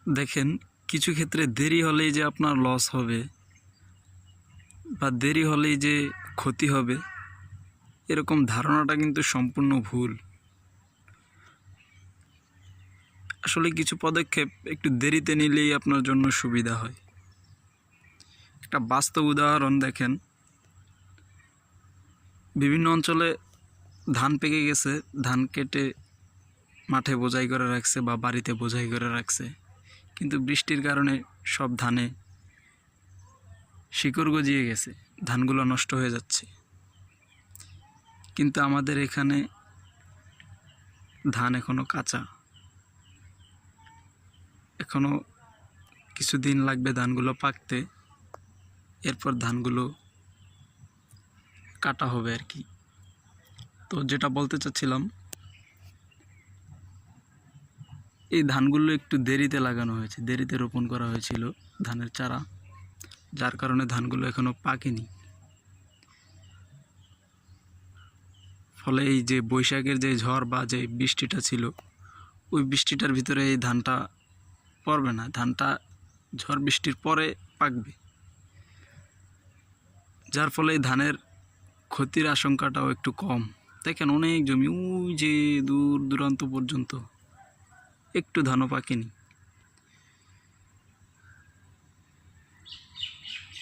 দেখেন, কিছু ক্ষেত্রে দেরি হলেই যে আপনার লস হবে বা দেরি হলেই যে ক্ষতি হবে, এরকম ধারণাটা কিন্তু সম্পূর্ণ ভুল। আসলে কিছু পদক্ষেপ একটু দেরিতে নিলেই আপনার জন্য সুবিধা হয়। একটা বাস্তব উদাহরণ দেখেন, বিভিন্ন অঞ্চলে ধান পেকে গেছে, ধান কেটে মাঠে বোঝাই করে রাখছে বা বাড়িতে বোঝাই করে রাখছে, কিন্তু বৃষ্টির কারণে সব ধানে শিকড় গজিয়ে গেছে, ধানগুলো নষ্ট হয়ে যাচ্ছে। কিন্তু আমাদের এখানে ধান এখনও কাঁচা, এখনও কিছুদিন লাগবে ধানগুলো পাকতে, এরপর ধানগুলো কাটা হবে আর কি। তো যেটা বলতে চাচ্ছিলাম, এই ধানগুলো একটু দেরিতে লাগানো হয়েছে, দেরিতে রোপণ করা হয়েছিল ধানের চারা, যার কারণে ধানগুলো এখনও পাকেনি। ফলে এই যে বৈশাখের যে ঝড় বা যে বৃষ্টিটা ছিল, ওই বৃষ্টিটার ভিতরে এই ধানটা পড়বে না, ধানটা ঝড় বৃষ্টির পরে পাকবে, যার ফলে এই ধানের ক্ষতির আশঙ্কাটাও একটু কম। দেখেন, অনেক জমি ওই যে দূর দূরান্ত পর্যন্ত একটু ধানও পাকেনি।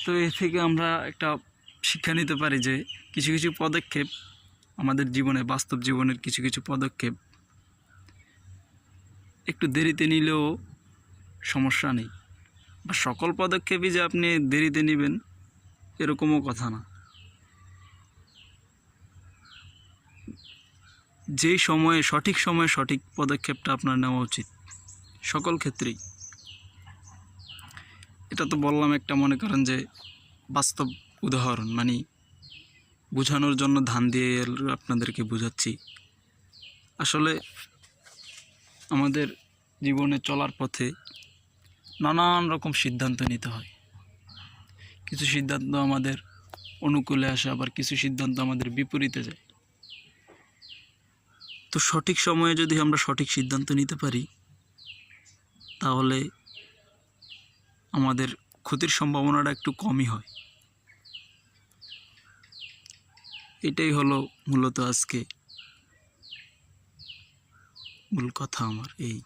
তো এ থেকে আমরা একটা শিক্ষা নিতে পারি যে কিছু কিছু পদক্ষেপ আমাদের জীবনে, বাস্তব জীবনের কিছু কিছু পদক্ষেপ একটু দেরিতে নিলেও সমস্যা নেই, বা সকল পদক্ষেপই যে আপনি দেরিতে নেবেন এরকমও কথা না। যেই সময়ে, সঠিক সময়ে সঠিক পদক্ষেপটা আপনার নেওয়া উচিত সকল ক্ষেত্রেই। এটা তো বললাম একটা, মনে করেন যে বাস্তব উদাহরণ, মানে বোঝানোর জন্য ধান দিয়ে আপনাদেরকে বোঝাচ্ছি। আসলে আমাদের জীবনে চলার পথে নানান রকম সিদ্ধান্ত নিতে হয়। কিছু সিদ্ধান্ত আমাদের অনুকূলে আসে, আবার কিছু সিদ্ধান্ত আমাদের বিপরীতে যায়। তো সঠিক সময়ে যদি আমরা সঠিক সিদ্ধান্ত নিতে পারি, তাহলে আমাদের ক্ষতির সম্ভাবনাটা একটু কমই হয়। এটাই হলো মূলত আজকে মূল কথা আমার এই।